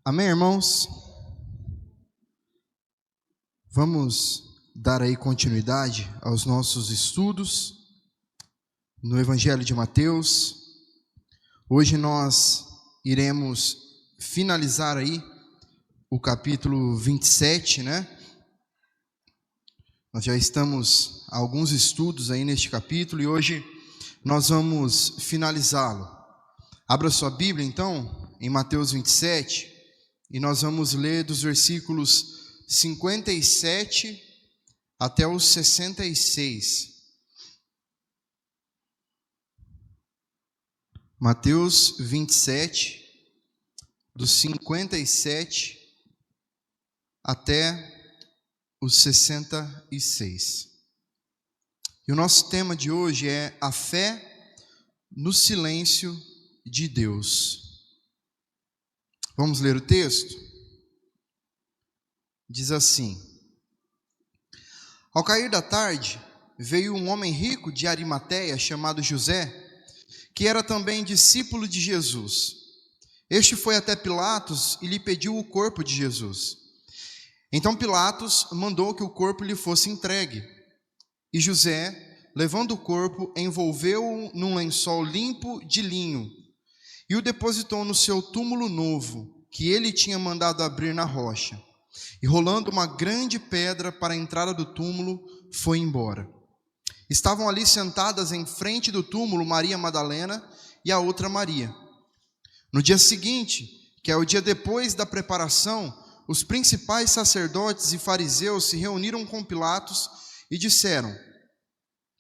Amém, irmãos? Vamos dar aí continuidade aos nossos estudos no Evangelho de Mateus. Hoje nós iremos finalizar aí o capítulo 27, né? Nós já estamos há alguns estudos aí neste capítulo e hoje nós vamos finalizá-lo. Abra sua Bíblia então em Mateus 27 e nós vamos ler dos versículos 57 até os 66. Mateus 27, dos 57 até os 66. E o nosso tema de hoje é a fé no silêncio de Deus. Vamos ler o texto? Diz assim: Ao cair da tarde, veio um homem rico de Arimateia, chamado José, que era também discípulo de Jesus. Este foi até Pilatos e lhe pediu o corpo de Jesus. Então Pilatos mandou que o corpo lhe fosse entregue. E José, levando o corpo, envolveu-o num lençol limpo de linho e o depositou no seu túmulo novo, que ele tinha mandado abrir na rocha. E rolando uma grande pedra para a entrada do túmulo, foi embora. Estavam ali sentadas em frente do túmulo Maria Madalena e a outra Maria. No dia seguinte, que é o dia depois da preparação, os principais sacerdotes e fariseus se reuniram com Pilatos e disseram: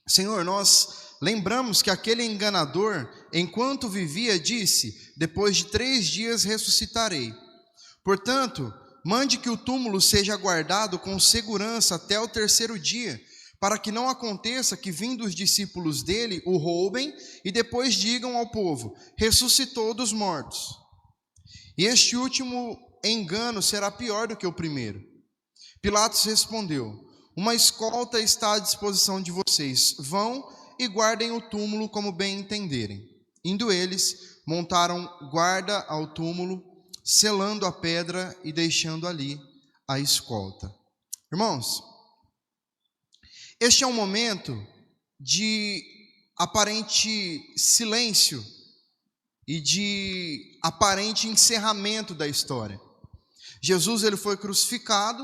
Senhor, nós lembramos que aquele enganador, enquanto vivia, disse: depois de 3 dias ressuscitarei. Portanto, mande que o túmulo seja guardado com segurança até o 3º dia, para que não aconteça que, vindo os discípulos dele, o roubem e depois digam ao povo: ressuscitou dos mortos. E este último engano será pior do que o primeiro. Pilatos respondeu: uma escolta está à disposição de vocês. Vão e guardem o túmulo como bem entenderem. Indo eles, montaram guarda ao túmulo, selando a pedra e deixando ali a escolta. Irmãos, este é um momento de aparente silêncio e de aparente encerramento da história. Jesus ele foi crucificado,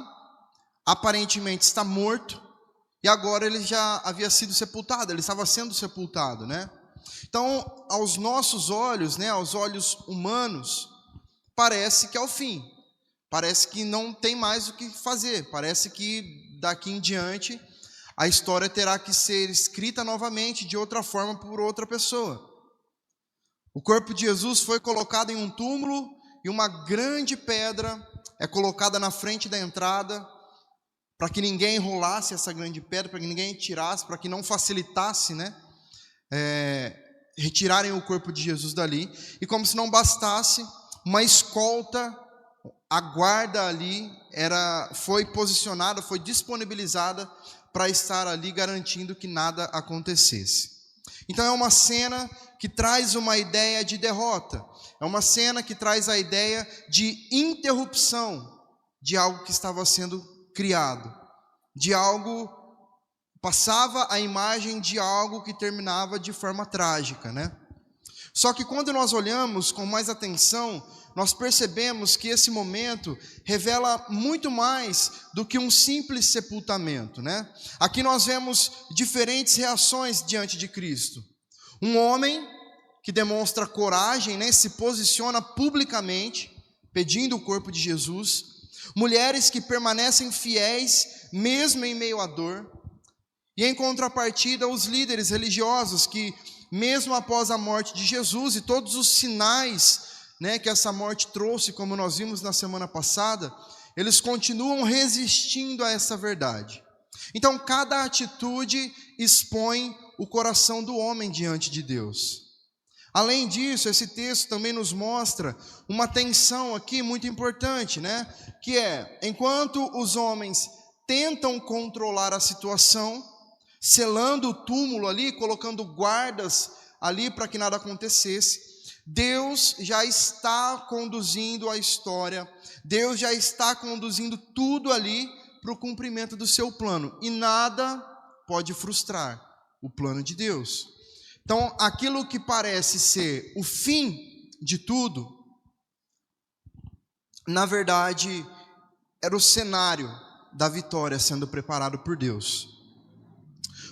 aparentemente está morto, e agora ele já havia sido sepultado, ele estava sendo sepultado, né? Então, aos nossos olhos, né, aos olhos humanos, parece que é o fim, parece que não tem mais o que fazer, parece que daqui em diante a história terá que ser escrita novamente de outra forma por outra pessoa. O corpo de Jesus foi colocado em um túmulo e uma grande pedra é colocada na frente da entrada, para que ninguém enrolasse essa grande pedra, para que ninguém tirasse, para que não facilitasse, né, retirarem o corpo de Jesus dali. E como se não bastasse, uma escolta, a guarda ali foi posicionada, foi disponibilizada para estar ali garantindo que nada acontecesse. Então é uma cena que traz uma ideia de derrota, é uma cena que traz a ideia de interrupção de algo que estava sendo criado, de algo, passava a imagem de algo que terminava de forma trágica, né? Só que quando nós olhamos com mais atenção, nós percebemos que esse momento revela muito mais do que um simples sepultamento, né? Aqui nós vemos diferentes reações diante de Cristo. Um homem que demonstra coragem, né? Se posiciona publicamente, pedindo o corpo de Jesus. Mulheres que permanecem fiéis, mesmo em meio à dor. E em contrapartida, os líderes religiosos que, mesmo após a morte de Jesus e todos os sinais, né, que essa morte trouxe, como nós vimos na semana passada, eles continuam resistindo a essa verdade. Então, cada atitude expõe o coração do homem diante de Deus. Além disso, esse texto também nos mostra uma tensão aqui muito importante, né? Que é, enquanto os homens tentam controlar a situação, selando o túmulo ali, colocando guardas ali para que nada acontecesse, Deus já está conduzindo a história, Deus já está conduzindo tudo ali para o cumprimento do seu plano, e nada pode frustrar o plano de Deus. Então, aquilo que parece ser o fim de tudo, na verdade, era o cenário da vitória sendo preparado por Deus.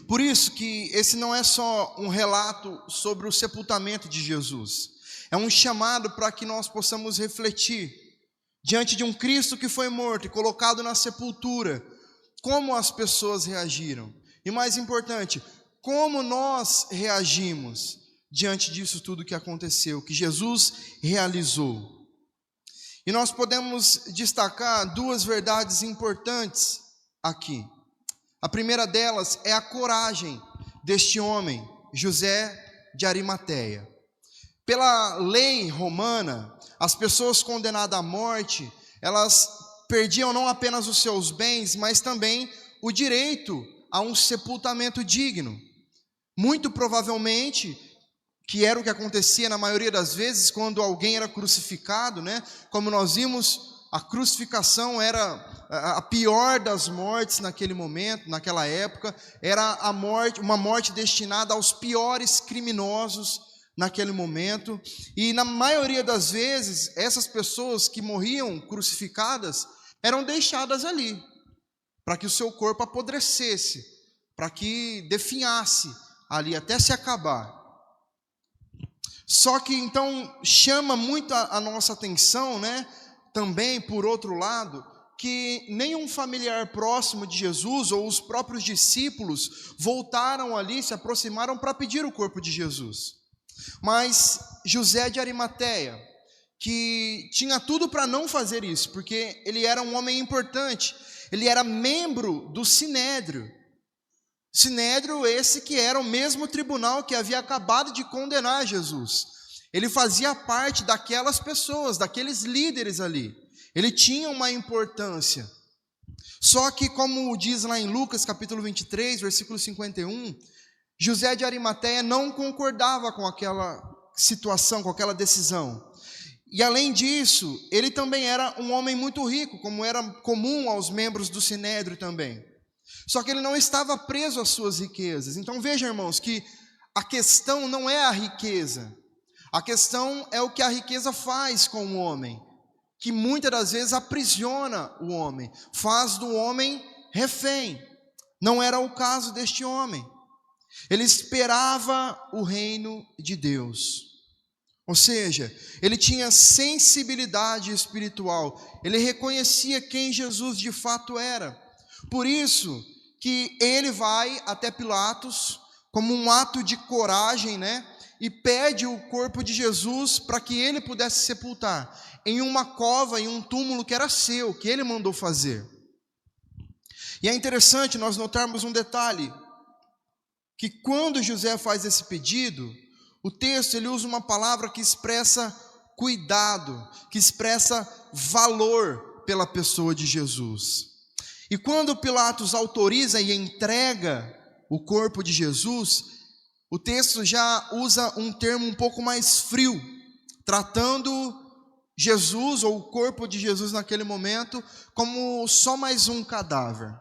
Por isso que esse não é só um relato sobre o sepultamento de Jesus, é um chamado para que nós possamos refletir diante de um Cristo que foi morto e colocado na sepultura, como as pessoas reagiram, e mais importante, como nós reagimos diante disso tudo que aconteceu, que Jesus realizou. E nós podemos destacar duas verdades importantes aqui. A primeira delas é a coragem deste homem, José de Arimateia. Pela lei romana, as pessoas condenadas à morte, elas perdiam não apenas os seus bens, mas também o direito a um sepultamento digno. Muito provavelmente, que era o que acontecia na maioria das vezes, quando alguém era crucificado, né? Como nós vimos, a crucificação era a pior das mortes naquele momento, naquela época, era uma morte destinada aos piores criminosos naquele momento, e na maioria das vezes, essas pessoas que morriam crucificadas, eram deixadas ali, para que o seu corpo apodrecesse, para que definhasse ali, até se acabar. Só que então, chama muito a nossa atenção, né, também por outro lado, que nenhum familiar próximo de Jesus, ou os próprios discípulos, voltaram ali, se aproximaram para pedir o corpo de Jesus. Mas José de Arimateia, que tinha tudo para não fazer isso, porque ele era um homem importante, ele era membro do Sinédrio. Sinédrio esse que era o mesmo tribunal que havia acabado de condenar Jesus. Ele fazia parte daquelas pessoas, daqueles líderes ali. Ele tinha uma importância. Só que, como diz lá em Lucas capítulo 23, versículo 51, José de Arimateia não concordava com aquela situação, com aquela decisão. E além disso, ele também era um homem muito rico, como era comum aos membros do Sinédrio também. Só que ele não estava preso às suas riquezas. Então vejam, irmãos, que a questão não é a riqueza. A questão é o que a riqueza faz com o homem, que muitas das vezes aprisiona o homem, faz do homem refém. Não era o caso deste homem. Ele esperava o reino de Deus. Ou seja, ele tinha sensibilidade espiritual. Ele reconhecia quem Jesus de fato era. Por isso que ele vai até Pilatos, como um ato de coragem, né? E pede o corpo de Jesus para que ele pudesse sepultar em uma cova, em um túmulo que era seu, que ele mandou fazer. E é interessante nós notarmos um detalhe, que quando José faz esse pedido, o texto ele usa uma palavra que expressa cuidado, que expressa valor pela pessoa de Jesus. E quando Pilatos autoriza e entrega o corpo de Jesus, o texto já usa um termo um pouco mais frio, tratando Jesus, ou o corpo de Jesus naquele momento, como só mais um cadáver.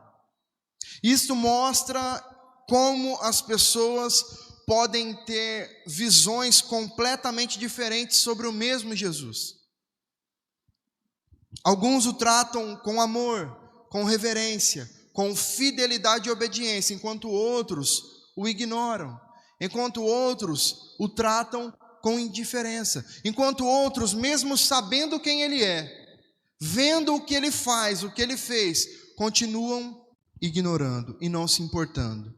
Isso mostra como as pessoas podem ter visões completamente diferentes sobre o mesmo Jesus. Alguns o tratam com amor, com reverência, com fidelidade e obediência, enquanto outros o ignoram, enquanto outros o tratam com indiferença, enquanto outros, mesmo sabendo quem ele é, vendo o que ele faz, o que ele fez, continuam ignorando e não se importando.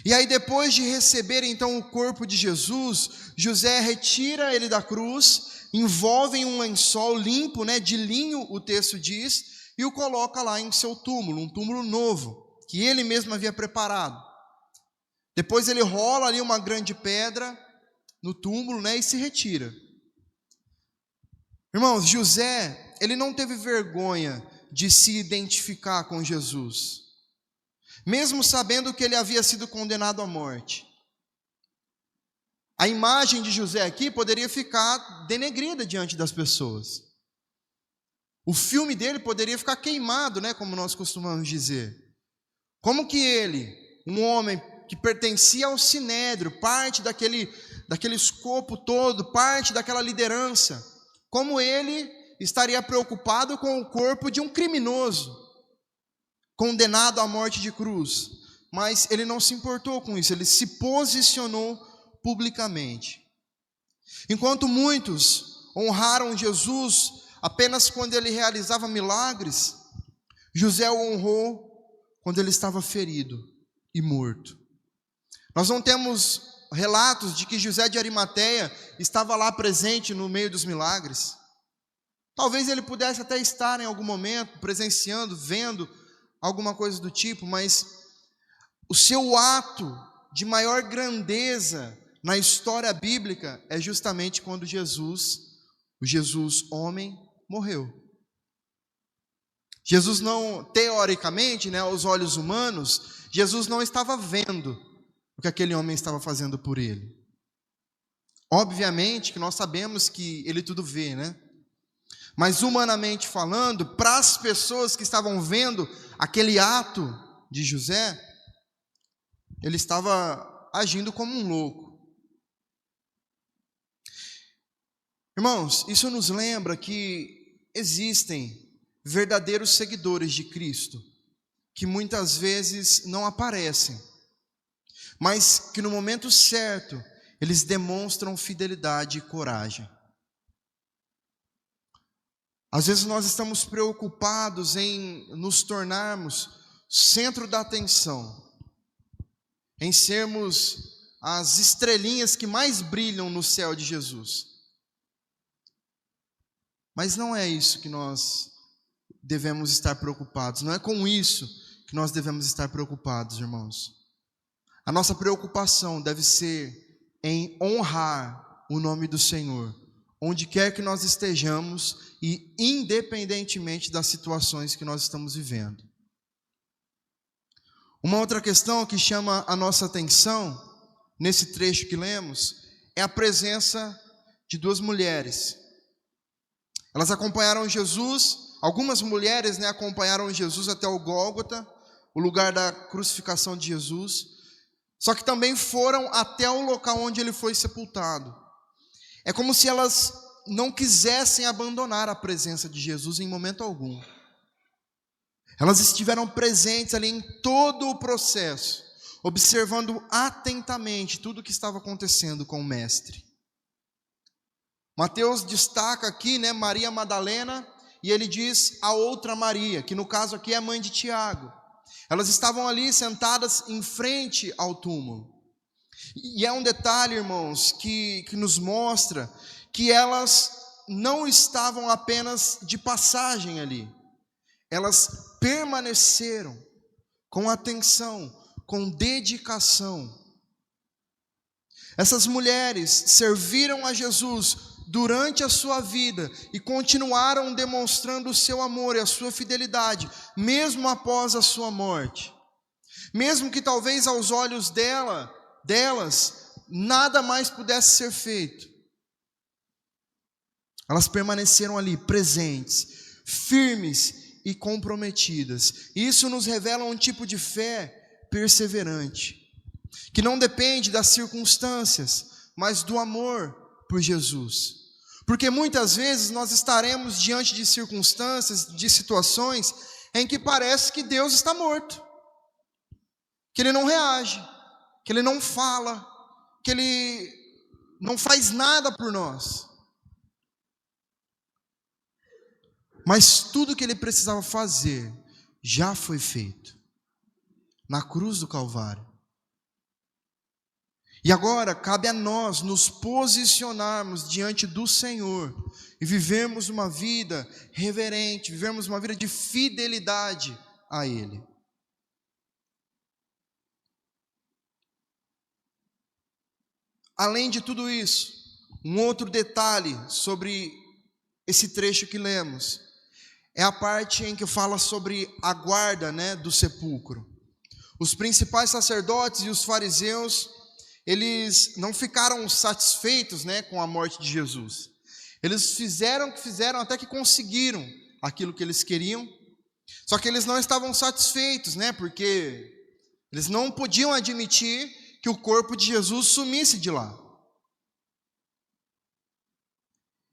E aí, depois de receber então o corpo de Jesus, José retira ele da cruz, envolve em um lençol limpo, né, de linho, o texto diz, e o coloca lá em seu túmulo, um túmulo novo, que ele mesmo havia preparado. Depois ele rola ali uma grande pedra no túmulo, né, e se retira. Irmãos, José, ele não teve vergonha de se identificar com Jesus, mesmo sabendo que ele havia sido condenado à morte. a imagem de José aqui poderia ficar denegrida diante das pessoas. O filme dele poderia ficar queimado, né, como nós costumamos dizer. Como que ele, um homem que pertencia ao Sinédrio, parte daquele escopo todo, parte daquela liderança, como ele estaria preocupado com o corpo de um criminoso, condenado à morte de cruz? Mas ele não se importou com isso, ele se posicionou publicamente. Enquanto muitos honraram Jesus apenas quando ele realizava milagres, José o honrou quando ele estava ferido e morto. Nós não temos relatos de que José de Arimateia estava lá presente no meio dos milagres. Talvez ele pudesse até estar em algum momento presenciando, vendo alguma coisa do tipo, mas o seu ato de maior grandeza na história bíblica é justamente quando o Jesus homem, morreu. Jesus não, teoricamente, né, aos olhos humanos, Jesus não estava vendo o que aquele homem estava fazendo por ele. Obviamente que nós sabemos que ele tudo vê, né? Mas humanamente falando, para as pessoas que estavam vendo aquele ato de José, ele estava agindo como um louco. Irmãos, isso nos lembra que existem verdadeiros seguidores de Cristo, que muitas vezes não aparecem, mas que no momento certo, eles demonstram fidelidade e coragem. Às vezes nós estamos preocupados em nos tornarmos centro da atenção, em sermos as estrelinhas que mais brilham no céu de Jesus. Mas não é isso que nós devemos estar preocupados, não é com isso que nós devemos estar preocupados, irmãos. A nossa preocupação deve ser em honrar o nome do Senhor, onde quer que nós estejamos e independentemente das situações que nós estamos vivendo. Uma outra questão que chama a nossa atenção, nesse trecho que lemos, é a presença de duas mulheres. Elas acompanharam Jesus, algumas mulheres, né, acompanharam Jesus até o Gólgota, o lugar da crucificação de Jesus, só que também foram até o local onde ele foi sepultado. É como se elas não quisessem abandonar a presença de Jesus em momento algum. Elas estiveram presentes ali em todo o processo, observando atentamente tudo o que estava acontecendo com o Mestre. Mateus destaca aqui, né, Maria Madalena, e ele diz a outra Maria, que no caso aqui é a mãe de Tiago. Elas estavam ali sentadas em frente ao túmulo. E é um detalhe, irmãos, que nos mostra que elas não estavam apenas de passagem ali. Elas permaneceram com atenção, com dedicação. Essas mulheres serviram a Jesus durante a sua vida e continuaram demonstrando o seu amor e a sua fidelidade, mesmo após a sua morte. Mesmo que talvez aos olhos delas, nada mais pudesse ser feito. Elas permaneceram ali, presentes, firmes e comprometidas. Isso nos revela um tipo de fé perseverante, que não depende das circunstâncias, mas do amor por Jesus. Porque muitas vezes nós estaremos diante de circunstâncias, de situações em que parece que Deus está morto, que Ele não reage, que Ele não fala, que Ele não faz nada por nós. Mas tudo que Ele precisava fazer já foi feito na cruz do Calvário. E agora cabe a nós nos posicionarmos diante do Senhor e vivermos uma vida reverente, vivermos uma vida de fidelidade a Ele. Além de tudo isso, um outro detalhe sobre esse trecho que lemos é a parte em que fala sobre a guarda, né, do sepulcro. Os principais sacerdotes e os fariseus, eles não ficaram satisfeitos, né, com a morte de Jesus. Eles fizeram o que fizeram até que conseguiram aquilo que eles queriam. Só que eles não estavam satisfeitos, né, porque eles não podiam admitir que o corpo de Jesus sumisse de lá.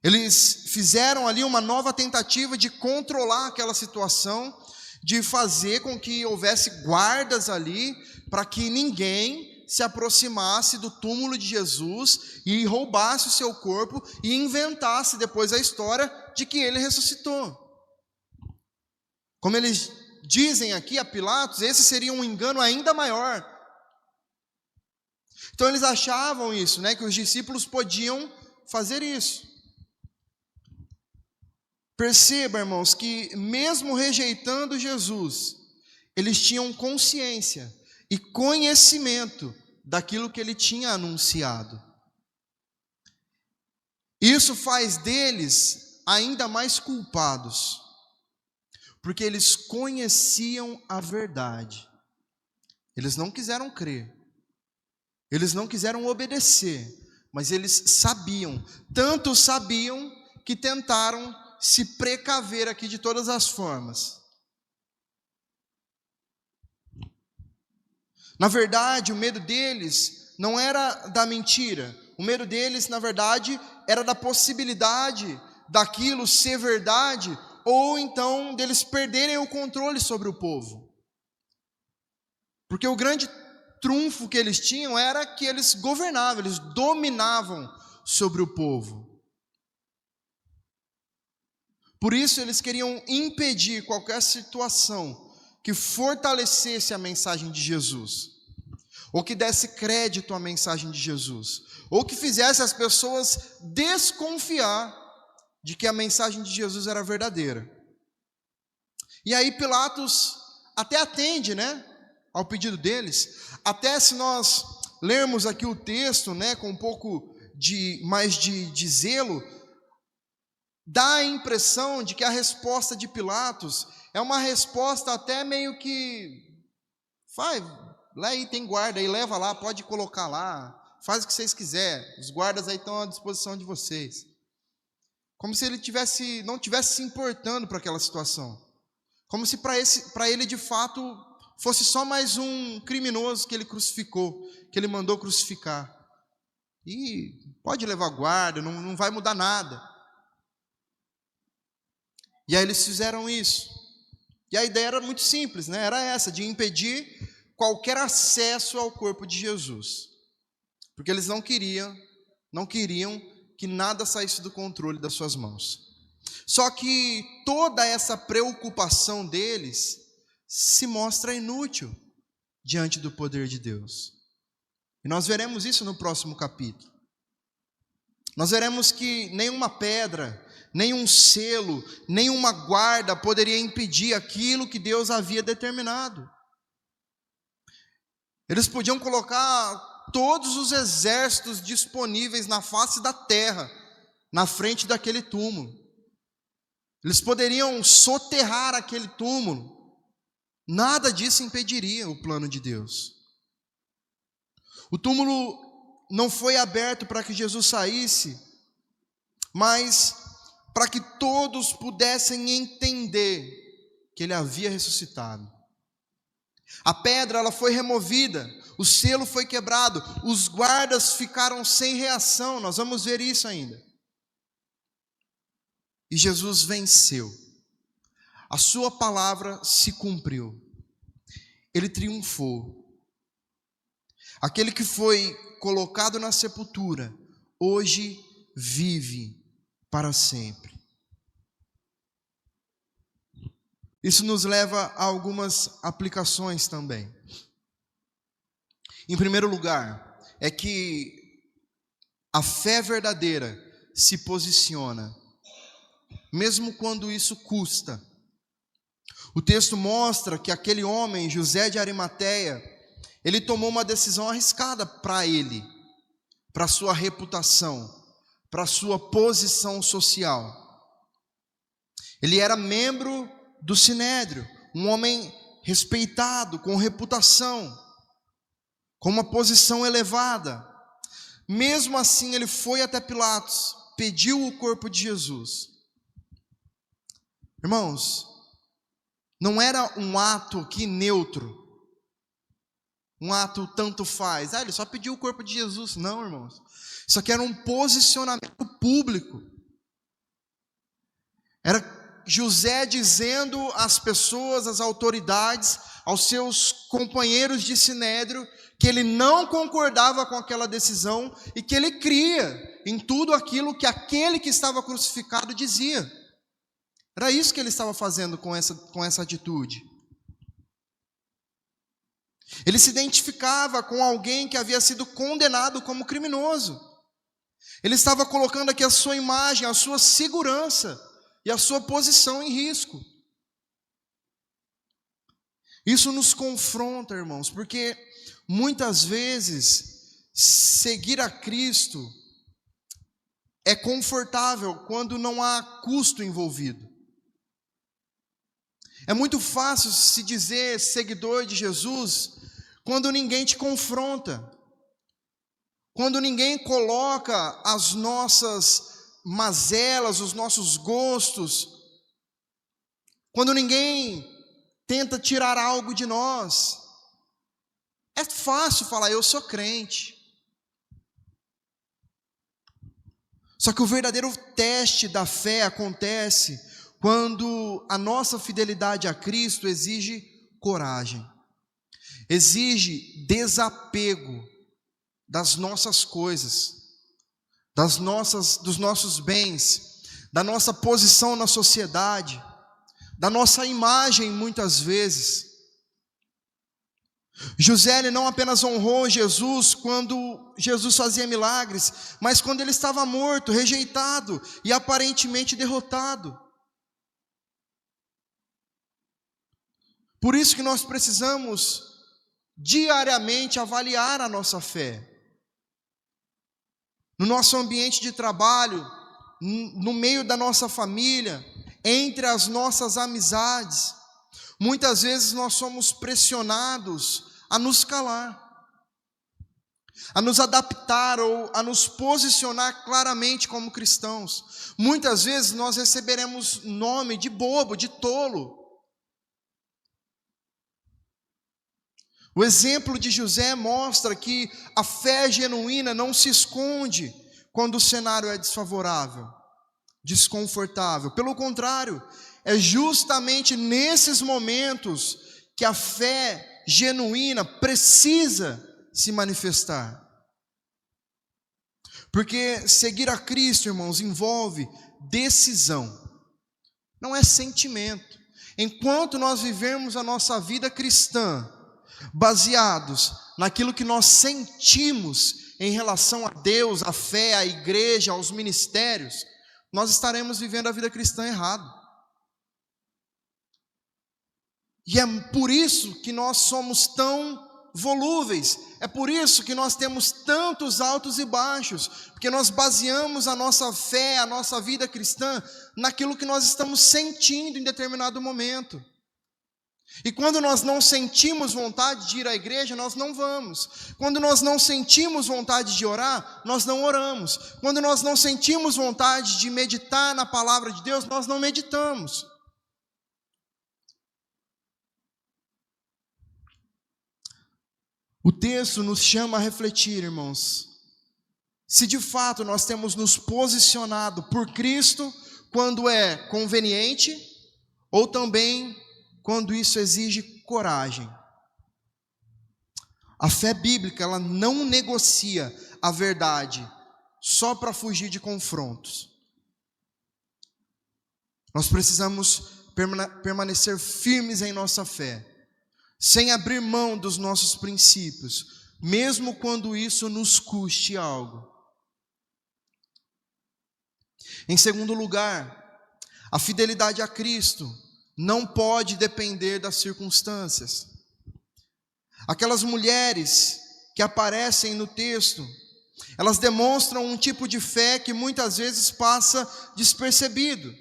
Eles fizeram ali uma nova tentativa de controlar aquela situação, de fazer com que houvesse guardas ali, para que ninguém se aproximasse do túmulo de Jesus e roubasse o seu corpo e inventasse depois a história de que ele ressuscitou. Como eles dizem aqui a Pilatos, esse seria um engano ainda maior. Então eles achavam isso, né, que os discípulos podiam fazer isso. Perceba, irmãos, que mesmo rejeitando Jesus, eles tinham consciência e conhecimento daquilo que ele tinha anunciado. Isso faz deles ainda mais culpados, porque eles conheciam a verdade. Eles não quiseram crer, eles não quiseram obedecer, mas eles sabiam, tanto sabiam que tentaram se precaver aqui de todas as formas. Na verdade, o medo deles não era da mentira. O medo deles, na verdade, era da possibilidade daquilo ser verdade, ou então deles perderem o controle sobre o povo. Porque o grande trunfo que eles tinham era que eles governavam, eles dominavam sobre o povo. Por isso eles queriam impedir qualquer situação que fortalecesse a mensagem de Jesus, ou que desse crédito à mensagem de Jesus, ou que fizesse as pessoas desconfiar de que a mensagem de Jesus era verdadeira. E aí Pilatos até atende, né, ao pedido deles. Até se nós lermos aqui o texto, né, com um pouco mais de zelo, dá a impressão de que a resposta de Pilatos é uma resposta até meio que lá aí tem guarda aí, leva lá, pode colocar lá, faz o que vocês quiserem, os guardas aí estão à disposição de vocês. Como se ele não tivesse se importando para aquela situação. Como se para ele de fato fosse só mais um criminoso que ele crucificou, que ele mandou crucificar. E pode levar guarda, não vai mudar nada. E aí eles fizeram isso. E a ideia era muito simples, né? Era essa, de impedir qualquer acesso ao corpo de Jesus. Porque eles não queriam que nada saísse do controle das suas mãos. Só que toda essa preocupação deles se mostra inútil diante do poder de Deus. E nós veremos isso no próximo capítulo. Nós veremos que nenhuma pedra, nenhum selo, nenhuma guarda poderia impedir aquilo que Deus havia determinado. Eles podiam colocar todos os exércitos disponíveis na face da terra, na frente daquele túmulo. Eles poderiam soterrar aquele túmulo. Nada disso impediria o plano de Deus. O túmulo não foi aberto para que Jesus saísse, mas para que todos pudessem entender que ele havia ressuscitado. A pedra ela foi removida, o selo foi quebrado, os guardas ficaram sem reação, nós vamos ver isso ainda. E Jesus venceu, a sua palavra se cumpriu, ele triunfou. Aquele que foi colocado na sepultura, hoje vive para sempre. Isso nos leva a algumas aplicações também. Em primeiro lugar, é que a fé verdadeira se posiciona, mesmo quando isso custa. O texto mostra que aquele homem, José de Arimateia, ele tomou uma decisão arriscada para ele, para sua reputação, para sua posição social. Ele era membro do Sinédrio, um homem respeitado, com reputação, com uma posição elevada. Mesmo assim, ele foi até Pilatos, pediu o corpo de Jesus. Irmãos, não era um ato aqui neutro, um ato tanto faz. Ele só pediu o corpo de Jesus. Não, irmãos. Isso aqui era um posicionamento público. Era José dizendo às pessoas, às autoridades, aos seus companheiros de sinédrio, que ele não concordava com aquela decisão e que ele cria em tudo aquilo que aquele que estava crucificado dizia. Era isso que ele estava fazendo com essa atitude. Ele se identificava com alguém que havia sido condenado como criminoso. Ele estava colocando aqui a sua imagem, a sua segurança e a sua posição em risco. Isso nos confronta, irmãos, porque muitas vezes seguir a Cristo é confortável quando não há custo envolvido. É muito fácil se dizer seguidor de Jesus quando ninguém te confronta, quando ninguém coloca as nossas mazelas, os nossos gostos, quando ninguém tenta tirar algo de nós. É fácil falar, eu sou crente. Só que o verdadeiro teste da fé acontece quando a nossa fidelidade a Cristo exige coragem, exige desapego das nossas coisas, dos nossos bens, da nossa posição na sociedade, da nossa imagem muitas vezes. José, ele não apenas honrou Jesus quando Jesus fazia milagres, mas quando ele estava morto, rejeitado e aparentemente derrotado. Por isso que nós precisamos diariamente avaliar a nossa fé. No nosso ambiente de trabalho, no meio da nossa família, entre as nossas amizades. Muitas vezes nós somos pressionados a nos calar, a nos adaptar ou a nos posicionar claramente como cristãos. Muitas vezes nós receberemos nome de bobo, de tolo. O exemplo de José mostra que a fé genuína não se esconde quando o cenário é desfavorável, desconfortável. Pelo contrário, é justamente nesses momentos que a fé genuína precisa se manifestar. Porque seguir a Cristo, irmãos, envolve decisão, não é sentimento. Enquanto nós vivemos a nossa vida cristã baseados naquilo que nós sentimos em relação a Deus, a fé, a igreja, aos ministérios, nós estaremos vivendo a vida cristã errado. E é por isso que nós somos tão volúveis, é por isso que nós temos tantos altos e baixos, porque nós baseamos a nossa fé, a nossa vida cristã, naquilo que nós estamos sentindo em determinado momento. E quando nós não sentimos vontade de ir à igreja, nós não vamos. Quando nós não sentimos vontade de orar, nós não oramos. Quando nós não sentimos vontade de meditar na palavra de Deus, nós não meditamos. O texto nos chama a refletir, irmãos, se de fato nós temos nos posicionado por Cristo quando é conveniente, ou também quando isso exige coragem. A fé bíblica, ela não negocia a verdade só para fugir de confrontos. Nós precisamos permanecer firmes em nossa fé, sem abrir mão dos nossos princípios, mesmo quando isso nos custe algo. Em segundo lugar, a fidelidade a Cristo não pode depender das circunstâncias. Aquelas mulheres que aparecem no texto, elas demonstram um tipo de fé que muitas vezes passa despercebido.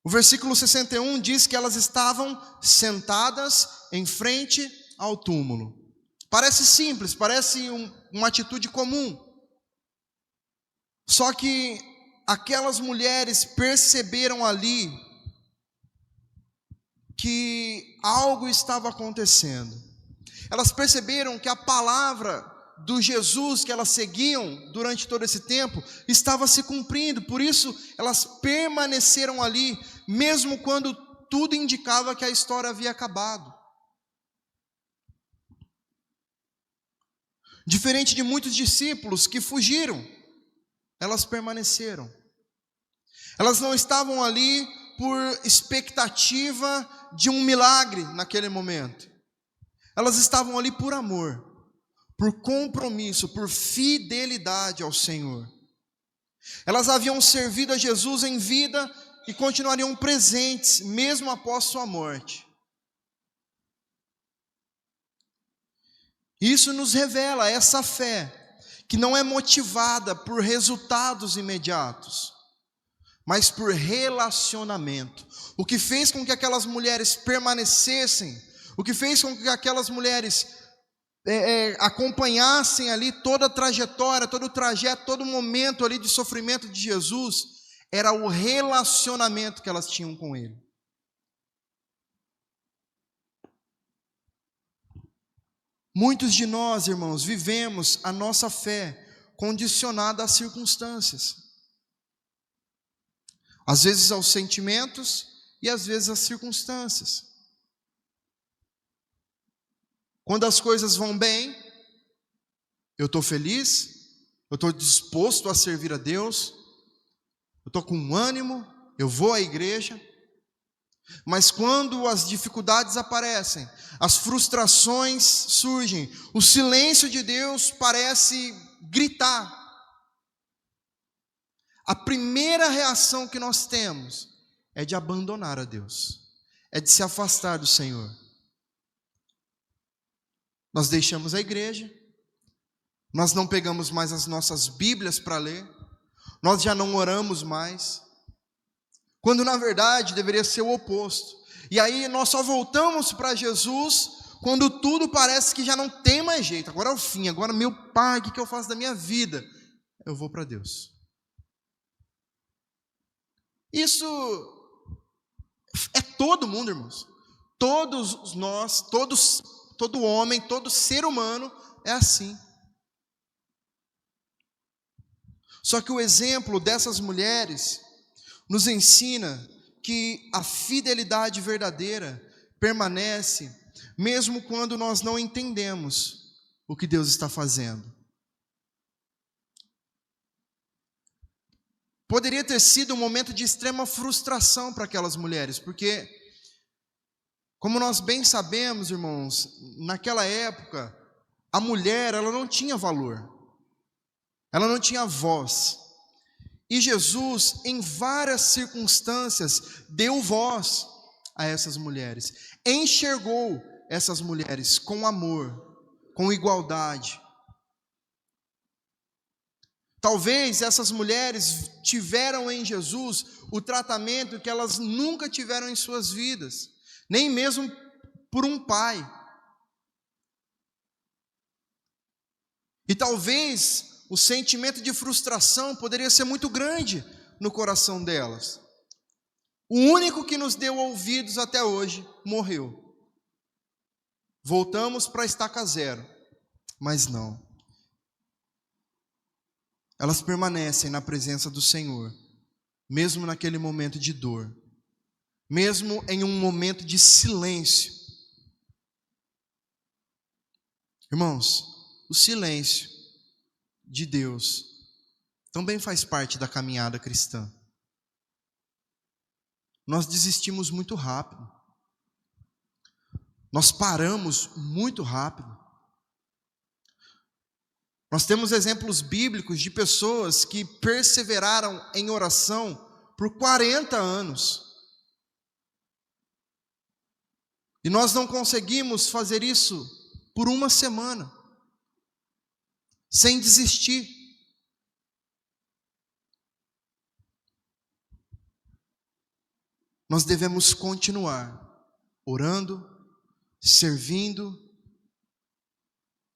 O versículo 61 diz que elas estavam sentadas em frente ao túmulo. Parece simples, parece uma atitude comum. Só que aquelas mulheres perceberam ali que algo estava acontecendo. Elas perceberam que a palavra do Jesus que elas seguiam durante todo esse tempo estava se cumprindo. Por isso elas permaneceram ali, mesmo quando tudo indicava que a história havia acabado. Diferente de muitos discípulos que fugiram, elas permaneceram. Elas não estavam ali por expectativa de um milagre naquele momento. Elas estavam ali por amor, por compromisso, por fidelidade ao Senhor. Elas haviam servido a Jesus em vida e continuariam presentes, mesmo após sua morte. Isso nos revela essa fé, que não é motivada por resultados imediatos, mas por relacionamento. O que fez com que aquelas mulheres permanecessem, o que fez com que aquelas mulheres acompanhassem ali toda a trajetória, todo o trajeto, todo o momento ali de sofrimento de Jesus, era o relacionamento que elas tinham com Ele. Muitos de nós, irmãos, vivemos a nossa fé condicionada às circunstâncias. Às vezes aos sentimentos e às vezes às circunstâncias. Quando as coisas vão bem, eu estou feliz, eu estou disposto a servir a Deus, eu estou com ânimo, eu vou à igreja. Mas quando as dificuldades aparecem, as frustrações surgem, o silêncio de Deus parece gritar. A primeira reação que nós temos é de abandonar a Deus, é de se afastar do Senhor. Nós deixamos a igreja, nós não pegamos mais as nossas Bíblias para ler, nós já não oramos mais, quando na verdade deveria ser o oposto. E aí nós só voltamos para Jesus quando tudo parece que já não tem mais jeito. Agora é o fim, agora meu Pai, o que eu faço da minha vida? Eu vou para Deus. Isso é todo mundo, irmãos. Todos nós, todo homem, todo ser humano é assim. Só que o exemplo dessas mulheres nos ensina que a fidelidade verdadeira permanece mesmo quando nós não entendemos o que Deus está fazendo. Poderia ter sido um momento de extrema frustração para aquelas mulheres, porque, como nós bem sabemos, irmãos, naquela época, a mulher, ela não tinha valor, ela não tinha voz. E Jesus, em várias circunstâncias, deu voz a essas mulheres, enxergou essas mulheres com amor, com igualdade. Talvez essas mulheres tiveram em Jesus o tratamento que elas nunca tiveram em suas vidas, nem mesmo por um pai. E talvez o sentimento de frustração poderia ser muito grande no coração delas. O único que nos deu ouvidos até hoje morreu. Voltamos para a estaca zero, mas não. Elas permanecem na presença do Senhor, mesmo naquele momento de dor, mesmo em um momento de silêncio. Irmãos, o silêncio de Deus também faz parte da caminhada cristã. Nós desistimos muito rápido. Nós paramos muito rápido. Nós temos exemplos bíblicos de pessoas que perseveraram em oração por 40 anos. E nós não conseguimos fazer isso por uma semana, sem desistir. Nós devemos continuar orando, servindo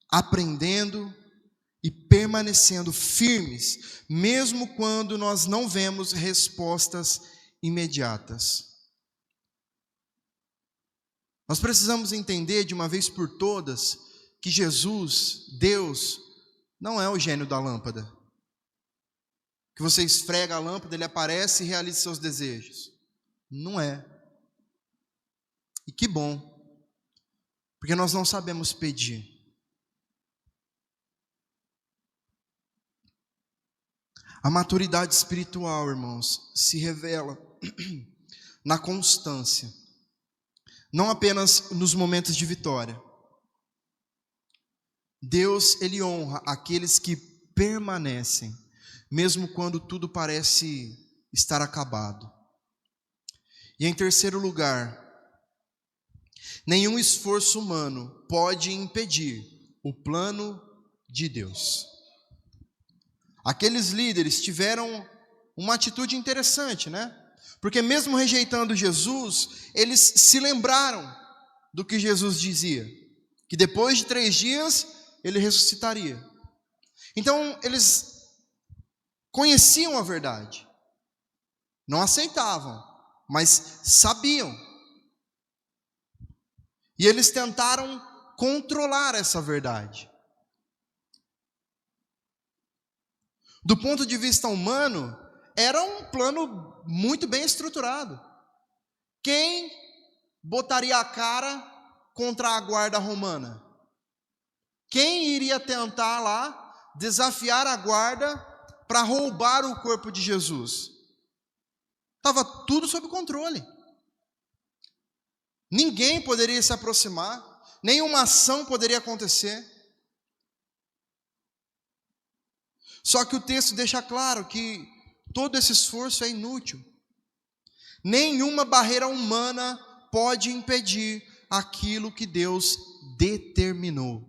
aprendendo e permanecendo firmes, mesmo quando nós não vemos respostas imediatas. Nós precisamos entender de uma vez por todas que Jesus, Deus, não é o gênio da lâmpada. Que você esfrega a lâmpada, ele aparece e realiza seus desejos. Não é. E que bom, porque nós não sabemos pedir. A maturidade espiritual, irmãos, se revela na constância, não apenas nos momentos de vitória. Deus, ele honra aqueles que permanecem, mesmo quando tudo parece estar acabado. E em terceiro lugar, nenhum esforço humano pode impedir o plano de Deus. Aqueles líderes tiveram uma atitude interessante, né? Porque mesmo rejeitando Jesus, eles se lembraram do que Jesus dizia, que depois de 3 dias ele ressuscitaria. Então eles conheciam a verdade, não aceitavam, mas sabiam. E eles tentaram controlar essa verdade. Do ponto de vista humano, era um plano muito bem estruturado. Quem botaria a cara contra a guarda romana? Quem iria tentar lá desafiar a guarda para roubar o corpo de Jesus? Estava tudo sob controle. Ninguém poderia se aproximar, nenhuma ação poderia acontecer. Só que o texto deixa claro que todo esse esforço é inútil. Nenhuma barreira humana pode impedir aquilo que Deus determinou.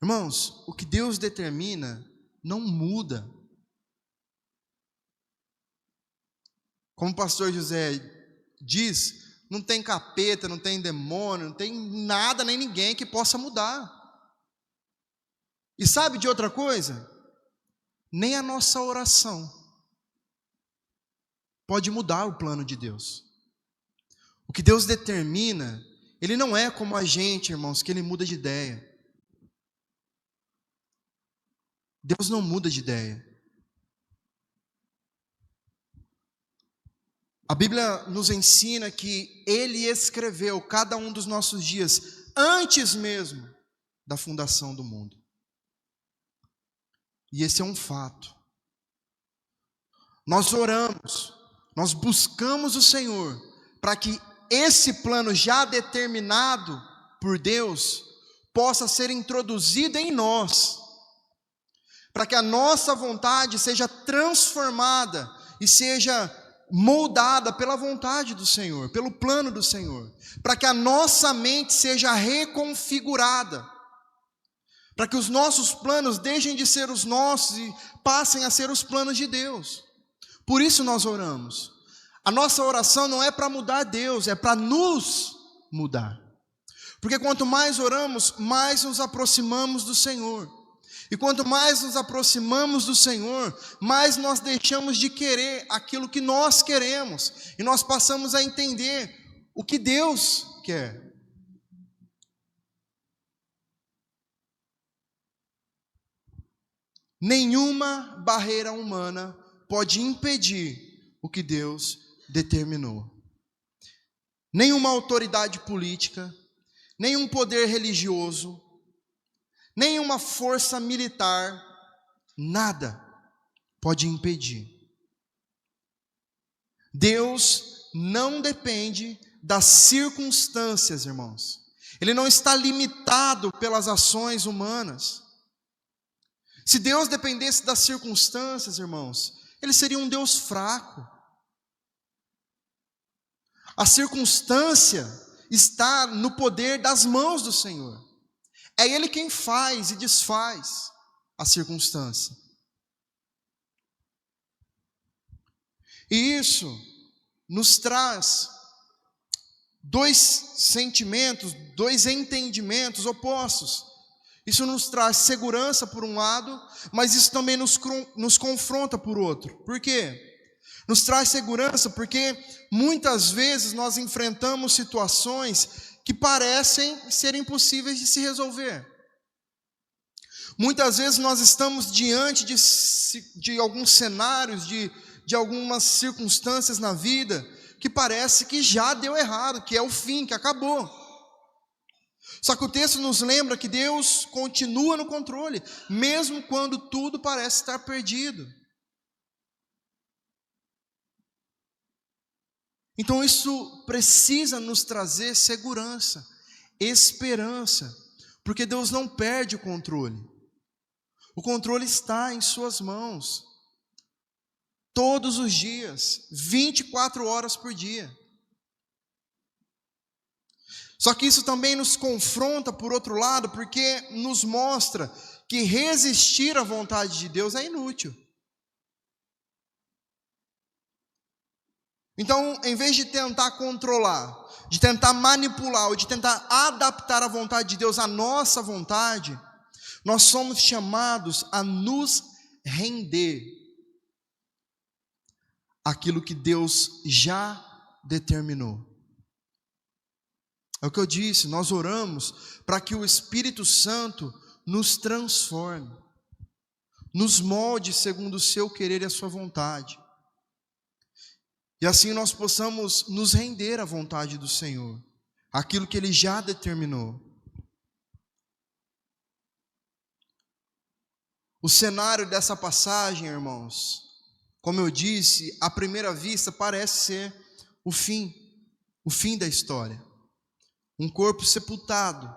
Irmãos, o que Deus determina não muda. Como o pastor José diz, não tem capeta, não tem demônio, não tem nada nem ninguém que possa mudar. E sabe de outra coisa? Nem a nossa oração pode mudar o plano de Deus. O que Deus determina, Ele não é como a gente, irmãos, que Ele muda de ideia. Deus não muda de ideia. A Bíblia nos ensina que Ele escreveu cada um dos nossos dias antes mesmo da fundação do mundo. E esse é um fato. Nós oramos, nós buscamos o Senhor para que esse plano já determinado por Deus possa ser introduzido em nós, para que a nossa vontade seja transformada e seja moldada pela vontade do Senhor, pelo plano do Senhor, para que a nossa mente seja reconfigurada, para que os nossos planos deixem de ser os nossos e passem a ser os planos de Deus. Por isso nós oramos. A nossa oração não é para mudar Deus, é para nos mudar. Porque quanto mais oramos, mais nos aproximamos do Senhor. E quanto mais nos aproximamos do Senhor, mais nós deixamos de querer aquilo que nós queremos. E nós passamos a entender o que Deus quer. Nenhuma barreira humana pode impedir o que Deus determinou. Nenhuma autoridade política, nenhum poder religioso, nenhuma força militar, nada pode impedir. Deus não depende das circunstâncias, irmãos. Ele não está limitado pelas ações humanas. Se Deus dependesse das circunstâncias, irmãos, Ele seria um Deus fraco. A circunstância está no poder das mãos do Senhor. É Ele quem faz e desfaz a circunstância. E isso nos traz dois sentimentos, dois entendimentos opostos. Isso nos traz segurança por um lado, mas isso também nos confronta por outro. Por quê? Nos traz segurança porque muitas vezes nós enfrentamos situações que parecem ser impossíveis de se resolver. Muitas vezes nós estamos diante de alguns cenários, de algumas circunstâncias na vida que parece que já deu errado, que é o fim, que acabou. Só que o texto nos lembra que Deus continua no controle, mesmo quando tudo parece estar perdido. Então isso precisa nos trazer segurança, esperança, porque Deus não perde o controle. O controle está em suas mãos, todos os dias, 24 horas por dia. Só que isso também nos confronta por outro lado, porque nos mostra que resistir à vontade de Deus é inútil. Então, em vez de tentar controlar, de tentar manipular ou de tentar adaptar a vontade de Deus à nossa vontade, nós somos chamados a nos render àquilo que Deus já determinou. É o que eu disse, nós oramos para que o Espírito Santo nos transforme, nos molde segundo o seu querer e a sua vontade. E assim nós possamos nos render à vontade do Senhor, aquilo que Ele já determinou. O cenário dessa passagem, irmãos, como eu disse, à primeira vista parece ser o fim da história. Um corpo sepultado,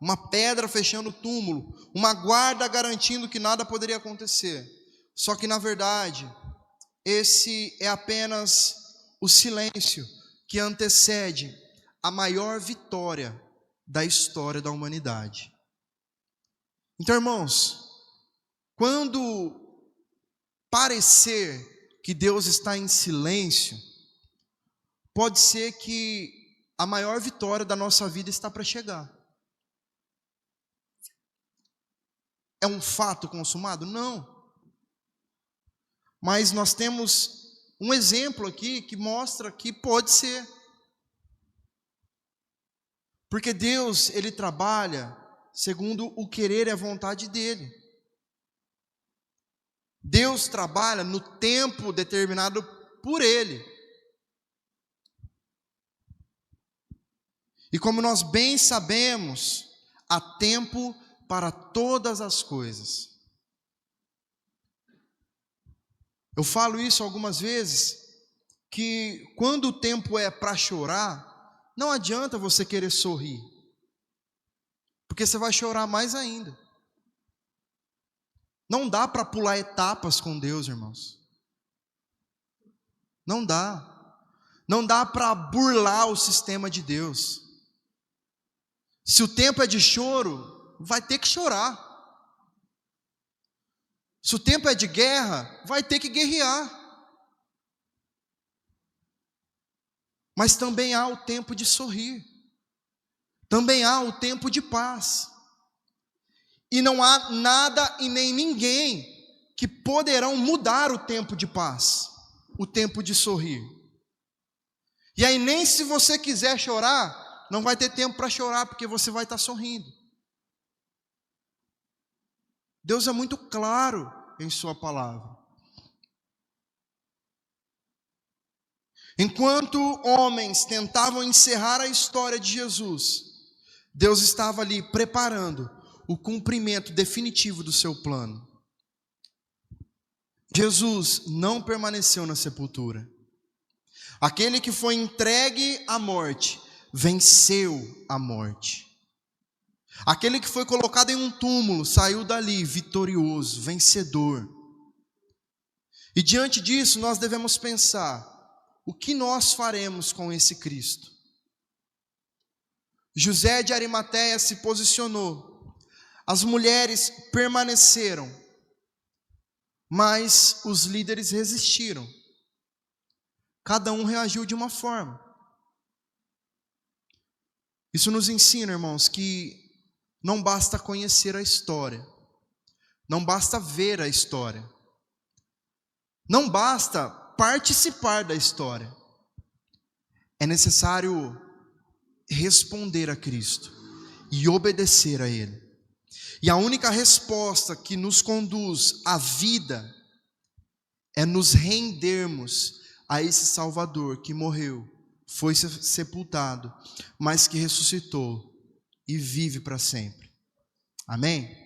uma pedra fechando o túmulo, uma guarda garantindo que nada poderia acontecer. Só que na verdade, esse é apenas o silêncio que antecede a maior vitória da história da humanidade. Então, irmãos, quando parecer que Deus está em silêncio, pode ser que a maior vitória da nossa vida está para chegar. É um fato consumado? Não. Mas nós temos um exemplo aqui que mostra que pode ser. Porque Deus, Ele trabalha segundo o querer e a vontade dEle. Deus trabalha no tempo determinado por Ele. E como nós bem sabemos, há tempo para todas as coisas. Eu falo isso algumas vezes, que quando o tempo é para chorar, não adianta você querer sorrir, porque você vai chorar mais ainda. Não dá para pular etapas com Deus, irmãos. Não dá. Não dá para burlar o sistema de Deus. Se o tempo é de choro, vai ter que chorar. Se o tempo é de guerra, vai ter que guerrear. Mas também há o tempo de sorrir. Também há o tempo de paz. E não há nada e nem ninguém que poderão mudar o tempo de paz, o tempo de sorrir. E aí nem se você quiser chorar, não vai ter tempo para chorar, porque você vai estar sorrindo. Deus é muito claro em sua palavra. Enquanto homens tentavam encerrar a história de Jesus, Deus estava ali preparando o cumprimento definitivo do seu plano. Jesus não permaneceu na sepultura. Aquele que foi entregue à morte, venceu a morte. Aquele que foi colocado em um túmulo, saiu dali vitorioso, vencedor. E diante disso, nós devemos pensar, o que nós faremos com esse Cristo? José de Arimateia se posicionou. As mulheres permaneceram, mas os líderes resistiram. Cada um reagiu de uma forma. Isso nos ensina, irmãos, que não basta conhecer a história, não basta ver a história, não basta participar da história. É necessário responder a Cristo e obedecer a Ele. E a única resposta que nos conduz à vida é nos rendermos a esse Salvador que morreu, foi sepultado, mas que ressuscitou e vive para sempre. Amém?